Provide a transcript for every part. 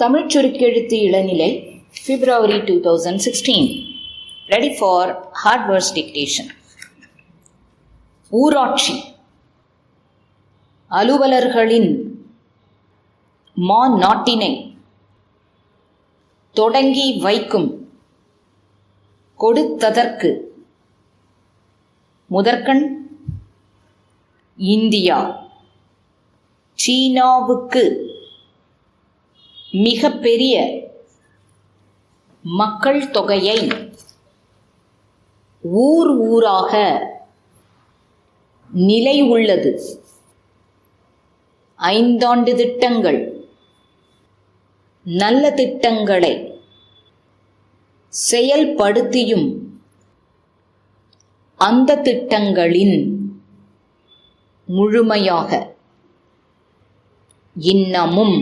தமிழ்ச் சுருக்கெழுத்து இளநிலை February 2016. Ready for hard words dictation. ஊராட்சி அலுவலர்களின் மாநாட்டினை தொடங்கி வைக்கும் கொடுத்ததற்கு முதற்கண் இந்தியா சீனாவுக்கு மிக பெரிய மக்கள் தொகையை ஊர் ஊராக நிலை உள்ளது. 5 ஆண்டு திட்டங்கள், நல்ல திட்டங்களை செயல்படுத்தியும் அந்த திட்டங்களின் முழுமையாக இன்னமும்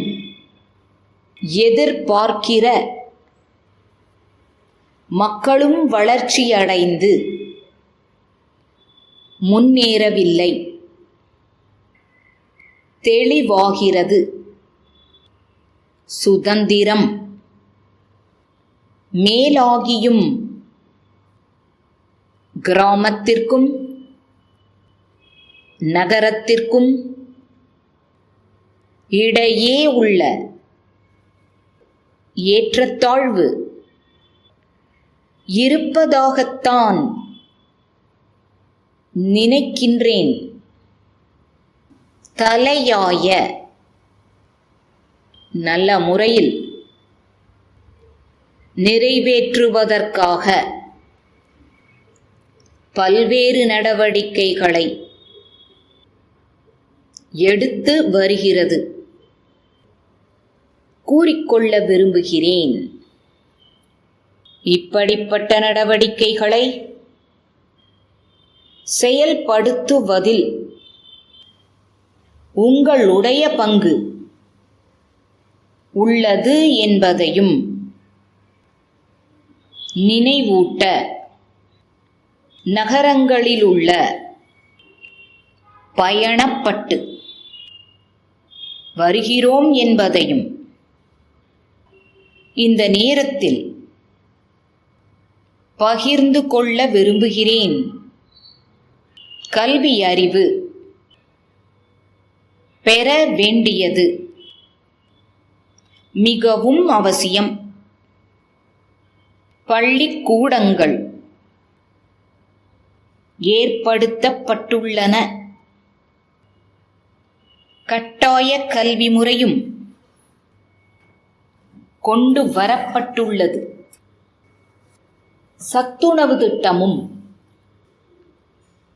எதிர்பார்க்கிற மக்களும் வளர்ச்சியடைந்து முன்னேறவில்லை. தெளிவாகிறது. சுதந்திரம் மேலாகியும் கிராமத்திற்கும் நகரத்திற்கும் இடையே உள்ள ஏற்றத்தாழ்வு இருப்பதாகத்தான் நினைக்கின்றேன். தலையாய நல்ல முறையில் நிறைவேற்றுவதற்காக பல்வேறு நடவடிக்கைகளை எடுத்து வருகிறது. கூறிக்கொள்ள விரும்புகிறேன். இப்படிப்பட்ட நடவடிக்கைகளை செயல்படுத்துவதில் உங்களுடைய பங்கு உள்ளது என்பதையும் நினைவூட்ட நகரங்களிலுள்ள பயணப்பட்டு வருகிறோம் என்பதையும் இந்த நேரத்தில் பகிர்ந்து கொள்ள விரும்புகிறேன். கல்வி அறிவு பெற வேண்டியது மிகவும் அவசியம். பள்ளிக்கூடங்கள் ஏற்படுத்தப்பட்டுள்ளன. கட்டாய கல்வி முறையும் கொண்டு வரப்பட்டுள்ளது. சத்துணவு திட்டமும்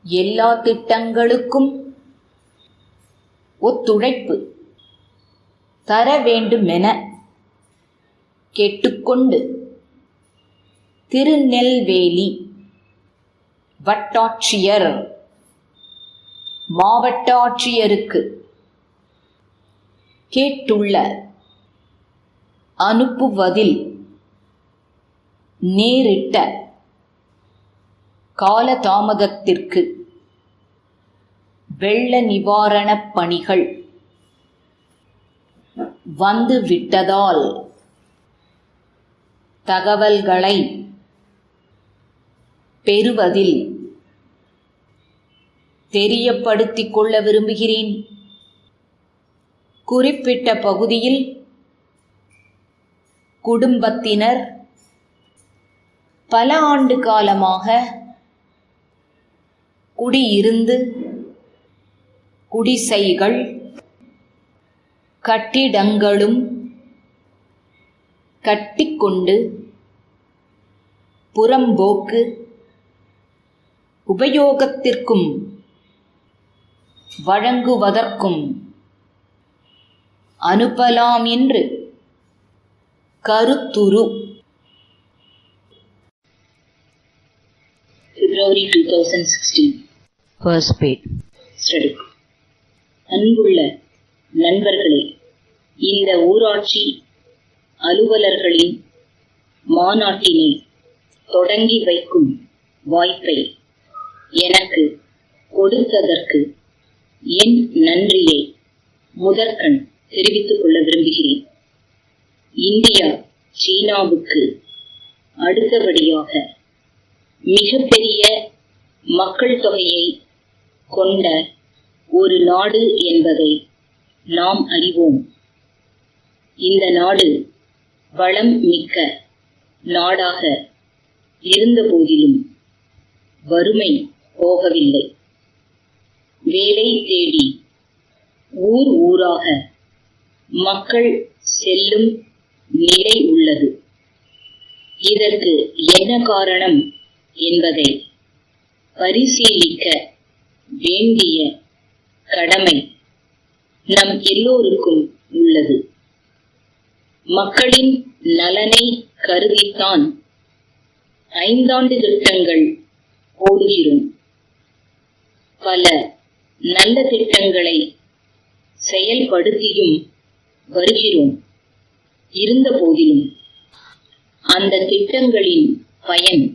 எல்லா திட்டங்களுக்கும் ஒத்துழைப்பு தர வேண்டுமென கேட்டுக்கொண்டு திருநெல்வேலி வட்டாட்சியர் மாவட்ட ஆட்சியருக்கு கேட்டுள்ள அனுப்புவதில் நேரிட்ட காலதாமதத்திற்கு வெள்ள நிவாரணப் பணிகள் வந்துவிட்டதால் தகவல்களை பெறுவதில் தெரியப்படுத்திக் கொள்ள விரும்புகிறேன். குறிப்பிட்ட பகுதியில் குடும்பத்தினர் பல ஆண்டு காலமாக குடியிருந்து குடிசைகள் கட்டிடங்களும் கட்டிக்கொண்டு புறம்போக்கு உபயோகத்திற்கும் வழங்குவதற்கும் அனுப்பலாம் என்று கருத்துரு. February 2016. First page. Study. அன்புள்ள நண்பர்களே, இந்த ஊராட்சி அலுவலர்களின் மாநாட்டினை தொடங்கி வைக்கும் வாய்ப்பை எனக்கு கொடுத்ததற்கு என் நன்றியை முதற்கண் தெரிவித்துக் கொள்ள விரும்புகிறேன். இந்தியா சீனாவுக்கு அடுத்தபடியாக மிகப்பெரிய மக்கள் தொகையை கொண்ட ஒரு நாடு என்பதை நாம் அறிவோம். இந்த நாடு வளம் மிக்க நாடாக இருந்த போதிலும் வறுமை போகவில்லை. வேலை தேடி ஊர் ஊராக மக்கள் செல்லும் நிலை உள்ளது. இதற்கு என்ன காரணம் என்பதை பரிசீலிக்க வேண்டிய கடமை நம் எல்லோருக்கும் உள்ளது. மக்களின் நலனை கருதித்தான் 5 ஆண்டு திட்டங்கள் போடுகிறோம். பல நல்ல திட்டங்களை செயல்படுத்தியும் வருகிறோம். இருந்த போதிலும் அந்த திட்டங்களின் பயன்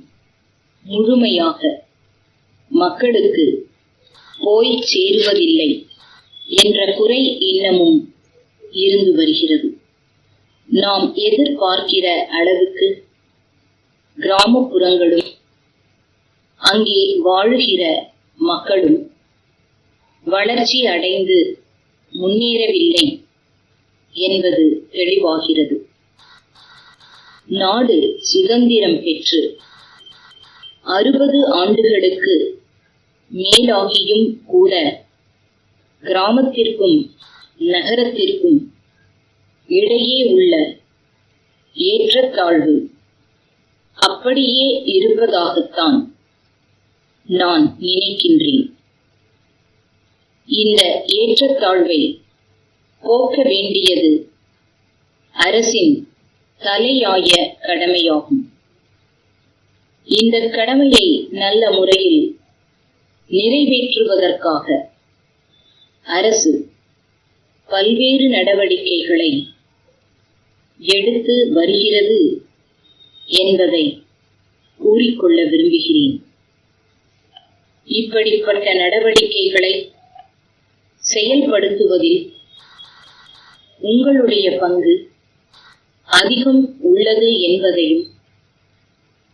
முழுமையாக மக்களுக்கு போய் சேருவதில்லை என்ற குறை இன்னமும் இருந்து வருகிறது. நாம் எதிர்பார்க்கிற அளவுக்கு கிராமப்புறங்களும் அங்கே வாழுகிற மக்களும் வளர்ச்சி அடைந்து முன்னேறவில்லை என்பது தெளிவாகிறது. நாடு சுதந்திரம் பெற்று 60 ஆண்டுகளுக்கு மேலாகியும் கூட கிராமத்திற்கும் நகரத்திற்கும் இடையே உள்ள ஏற்றத்தாழ்வு அப்படியே இருப்பதாகத்தான் நான் நினைக்கின்றேன். இந்த ஏற்றத்தாழ்வை போக்க வேண்டியது அரசின் தலையாய கடமையாகும். இந்த கடமையை நல்ல முறையில் நிறைவேற்றுவதற்காக அரசு பல்வேறு நடவடிக்கைகளை எடுத்து வருகிறது என்பதை கூறிக்கொள்ள விரும்புகிறேன். இப்படிப்பட்ட நடவடிக்கைகளை செயல்படுத்துவதில் உங்களுடைய பங்கு அதிகம் உள்ளது என்பதையும்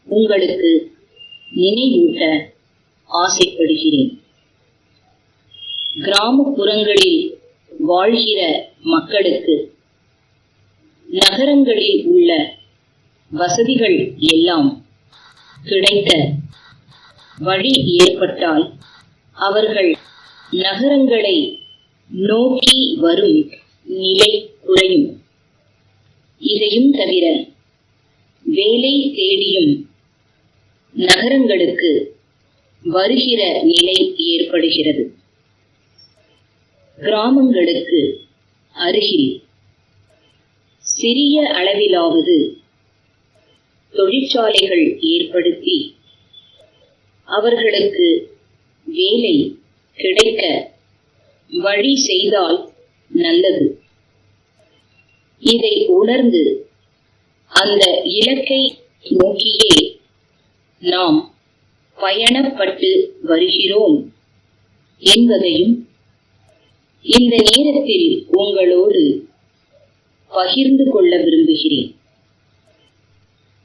உங்களுக்கு நினைவூட்ட ஆசைப்படுகிறேன். கிராமப்புறங்களில் வாழ்கிற மக்களுக்கு நகரங்களில் உள்ள வசதிகள் எல்லாம் கிடைக்க வழி ஏற்பட்டால் அவர்கள் நகரங்களை நோக்கி வரும் நிலை குறையும். இதையும் தவிர வேலை தேடியும் நகரங்களுக்கு வருகிற நிலை ஏற்படுகிறது. கிராமங்களுக்கு அருகில் சிறிய அளவிலாவது தொழிற்சாலைகள் ஏற்படுத்தி அவர்களுக்கு வேலை கிடைக்க வழி செய்தால் நல்லது. இதை உணர்ந்து அந்த இலக்கை நோக்கியே நாம் பயணப்பட்டு வருகிறோம் என்பதையும் இந்த நேரத்தில் உங்களோடு பகிர்ந்து கொள்ள விரும்புகிறேன்.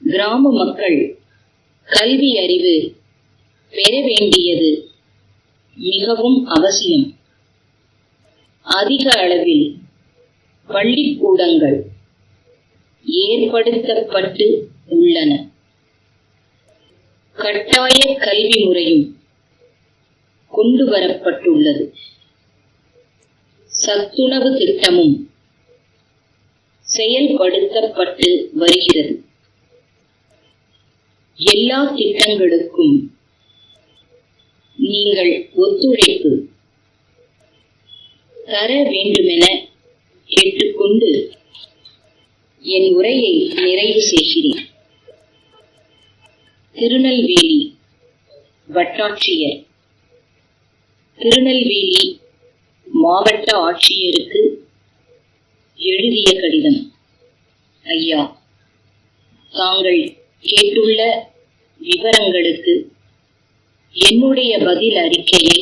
கிராம மக்கள் கல்வி அறிவு பெற வேண்டியது மிகவும் அவசியம். அதிக அளவில் பள்ளிக்கூடங்கள் ஏற்படுத்தப்பட்டு உள்ளன. கட்டாய கல்வி முறையும் கொண்டு வரப்பட்டுள்ளது. சத்துணவு திட்டமும் செயல்படுத்தப்பட்டு வருகிறது. எல்லா திட்டங்களுக்கும் நீங்கள் ஒத்துழைப்பு தர வேண்டுமென கேட்டுக்கொண்டு என் உரையை நிறைவு செய்கிறேன். திருநெல்வேலி வட்டாட்சியர் திருநெல்வேலி மாவட்ட ஆட்சியருக்கு எழுதிய கடிதம். ஐயா, தாங்கள் கேட்டுள்ள விவரங்களுக்கு என்னுடைய பதில் அறிக்கையை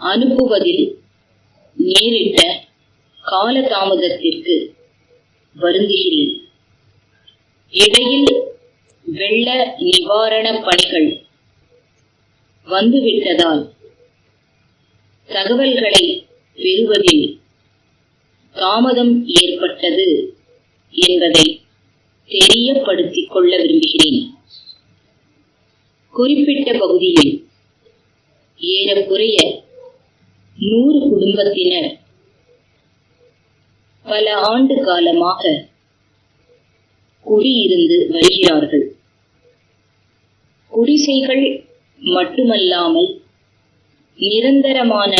அனுப்புவதில் நேரிட்ட காலதாமதத்திற்கு வருந்துகிறேன். இடையில் வெள்ள நிவாரணப் பணிகள் வந்துவிட்டதால் தகவல்களை பெறுவதில் தாமதம் ஏற்பட்டது என்பதை தெரியப்படுத்திக் கொள்ள விரும்புகிறேன். குறிப்பிட்ட பகுதியில் ஏறக்குறைய 100 குடும்பத்தினர் பல ஆண்டு காலமாக குடியிருந்து வருகிறார்கள். குடிசைகள் மட்டுமல்லாமல் நிரந்தரமான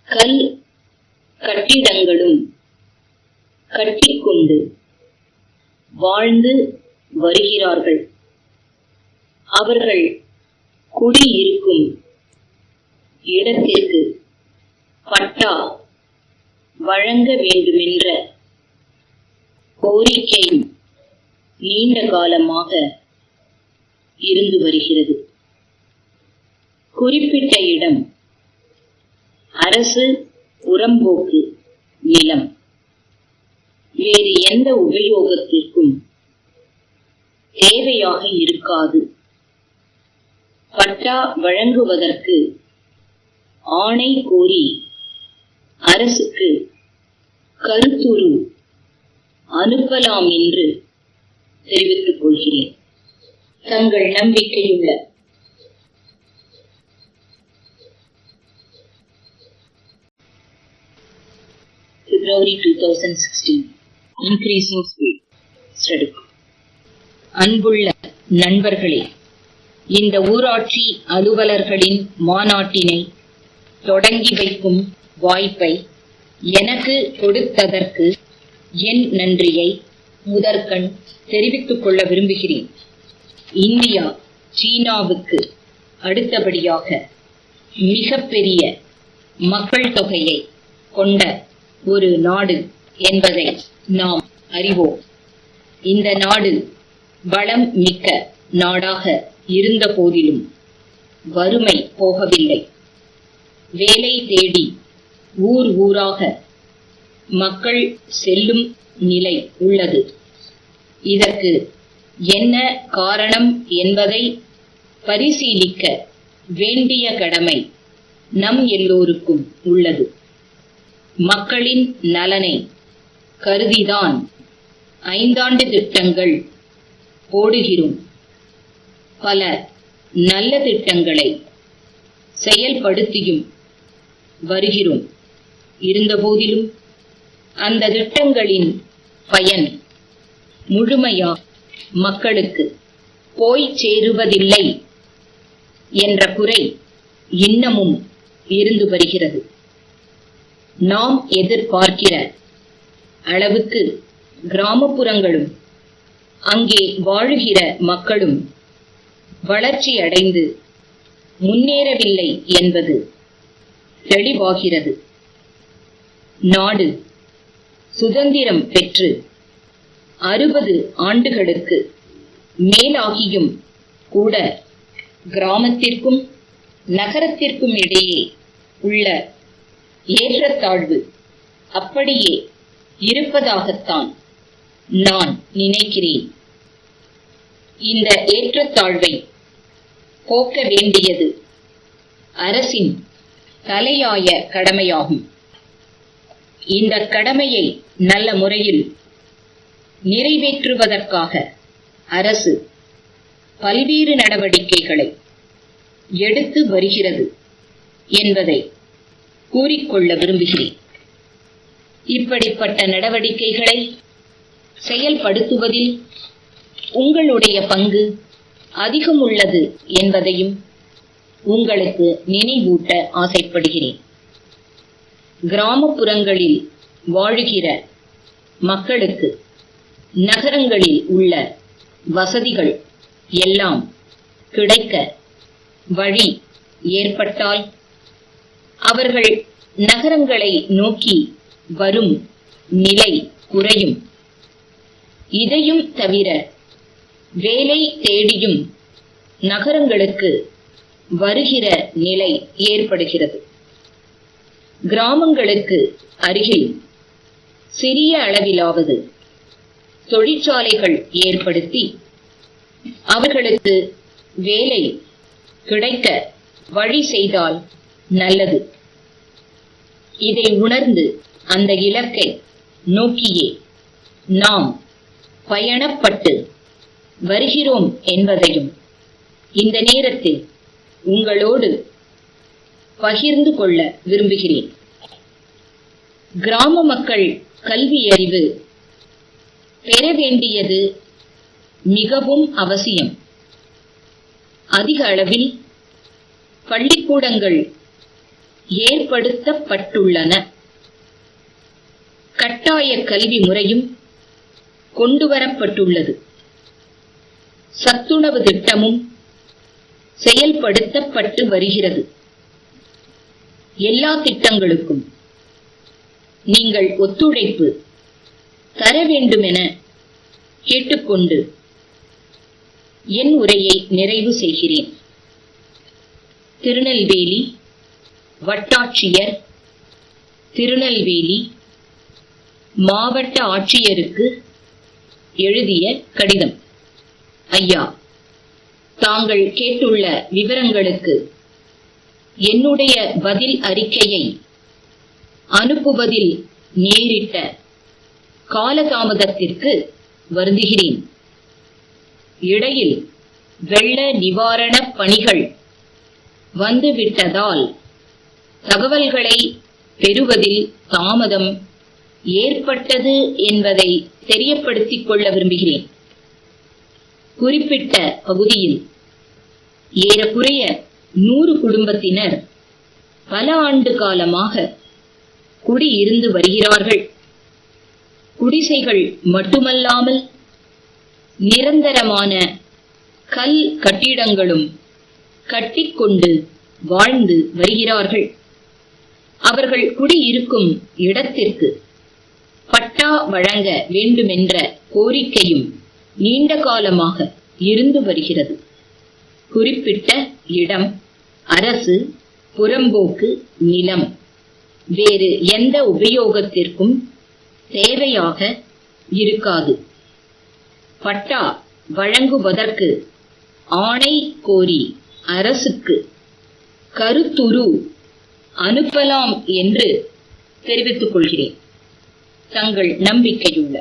கல் கட்டிடங்களும் கட்டிக்கொண்டு வாழ்ந்து வருகிறார்கள். அவர்கள் குடியிருக்கும் இடத்திற்கு பட்டா வழங்க வேண்டுமென்ற கோரிக்கையும் நீண்ட காலமாக இருந்து வருகிறது. குறிப்பிட்ட இடம் அரசு புறம்போக்கு நிலம். வேறு எந்த உபயோகத்திற்கும் தேவையாக இருக்காது. பட்டா வழங்குவதற்கு ஆணை கோரி அரசுக்கு கருத்துரு அனுப்பலாம் என்று தெரிவித்துக் கொள்கிறேன். தங்கள் நம்பிக்கையுள்ள February 2016. Increasing speed. Study. அன்புள்ள நண்பர்களே, இந்த ஊராட்சி அலுவலர்களின் மாநாட்டினை தொடங்கி வைக்கும் வாய்ப்பை எனக்கு கொடுத்ததற்கு என் நன்றியை முதற்கண் தெரிவித்துக் கொள்ள விரும்புகிறேன். இந்தியா சீனாவுக்கு அடுத்தபடியாக மிகப்பெரிய மக்கள் தொகையை கொண்ட ஒரு நாடு என்பதை நாம் அறிவோம். இந்த நாடு வளம் மிக்க நாடாக இருந்த போதிலும் வறுமை போகவில்லை. வேலை தேடி ஊர் ஊராக மக்கள் செல்லும் நிலை உள்ளது. இதற்கு என்ன காரணம் என்பதை பரிசீலிக்க வேண்டிய கடமை நம் எல்லோருக்கும் உள்ளது. மக்களின் நலனை கருதிதான் 5 ஆண்டு திட்டங்கள் போடுகிறோம். பல நல்ல திட்டங்களை செயல்படுத்தியும் வருகிறோம். இருந்தபோதிலும் அந்த திட்டங்களின் பயன் முழுமையா மக்களுக்கு போய் சேருவதில்லை என்ற குறை இன்னமும் இருந்து வருகிறது. நாம் எதிர்பார்க்கிற அளவுக்கு கிராமப்புறங்களும் அங்கே வாழுகிற மக்களும் வளர்ச்சி அடைந்து முன்னேறவில்லை என்பது தெளிவாகிறது. நாடு சுதந்திரம் பெற்று 60 ஆண்டுகளுக்கு மேலாகியும் கூட கிராமத்திற்கும் நகரத்திற்கும் இடையே உள்ள ஏற்றத்தாழ்வு அப்படியே இருப்பதாகத்தான் நான் நினைக்கிறேன். இந்த ஏற்றத்தாழ்வை போக்க வேண்டியது அரசின் தலையாய கடமையாகும். இந்த கடமையை நல்ல முறையில் நிறைவேற்றுவதற்காக அரசு பல்வேறு நடவடிக்கைகளை எடுத்து வருகிறது என்பதை கூறிக்கொள்ள விரும்புகிறேன். இப்படிப்பட்ட நடவடிக்கைகளை செயல்படுத்துவதில் உங்களுடைய பங்கு அதிகம் உள்ளது என்பதையும் உங்களுக்கு நினைவூட்ட ஆசைப்படுகிறேன். கிராமப்புறங்களில் வாழுகிற மக்களுக்கு நகரங்களில் உள்ள வசதிகள் எல்லாம் கிடைக்க வழி ஏற்பட்டால் அவர்கள் நகரங்களை நோக்கி வரும் நிலை குறையும். இதையும் தவிர வேலை தேடியும் நகரங்களுக்கு வருகிற நிலை ஏற்படுகிறது. கிராமங்களுக்கு அருகில் சிறிய அளவிலாவது தொழிற்சாலைகள் ஏற்படுத்தி அவர்களுக்கு வேலை கிடைக்க வழி செய்தால் நல்லது. இதை உணர்ந்து அந்த இலக்கை நோக்கியே நாம் பயணப்பட்டு வருகிறோம் என்பதையும் இந்த நேரத்தில் உங்களோடு பகிர்ந்து கொள்ள விரும்புகிறேன். கிராம மக்கள் கல்வி அறிவு பெற வேண்டியது மிகவும் அவசியம். அதிக அளவில் பள்ளிக்கூடங்கள் ஏற்படுத்தப்பட்டுள்ளன. கட்டாய கல்வி முறையும் கொண்டுவரப்பட்டுள்ளது. சத்துணவு திட்டமும் செயல்படுத்தப்பட்டு வருகிறது. எல்லா திட்டங்களுக்கும் நீங்கள் ஒத்துழைப்பு தர வேண்டுமென கேட்டுக்கொண்டு என் உரையை நிறைவு செய்கிறேன். திருநெல்வேலி வட்டாட்சியர், திருநெல்வேலி மாவட்ட ஆட்சியருக்கு எழுதிய கடிதம். ஐயா, தாங்கள் கேட்டுள்ள விவரங்களுக்கு என்னுடைய பதில் அறிக்கையை அனுப்புவதில் நேரிட்ட காலதாமதத்திற்கு வருந்துகிறேன். இடையில் வெள்ள நிவாரண பணிகள் வந்துவிட்டதால் தகவல்களை பெறுவதில் தாமதம் ஏற்பட்டது என்பதை தெரியப்படுத்திக் கொள்ள விரும்புகிறேன். குறிப்பிட்ட பகுதியில் ஏறக்குறைய 100 குடும்பத்தினர் பல ஆண்டு காலமாக குடியிருந்து வருகிறார்கள். குடிசைகள் மட்டுமல்லாமல் நிரந்தரமான கல் கட்டிடங்களும் கட்டிக்கொண்டு வாழ்ந்து வருகிறார்கள். அவர்கள் குடியிருக்கும் இடத்திற்கு பட்டா வழங்க வேண்டுமென்ற கோரிக்கையும் நீண்ட காலமாக இருந்து வருகிறது. குறிப்பிட்ட இடம் அரசு புறம்போக்கு நிலம் வேறு எந்த உபயோகத்திற்கும் தேவையாக இருக்காது. பட்டா வழங்குவதற்கு ஆணை கோரி அரசுக்கு கருத்துரு அனுப்பலாம் என்று தெரிவித்துக் கொள்கிறேன். தங்கள் நம்பிக்கையுள்ள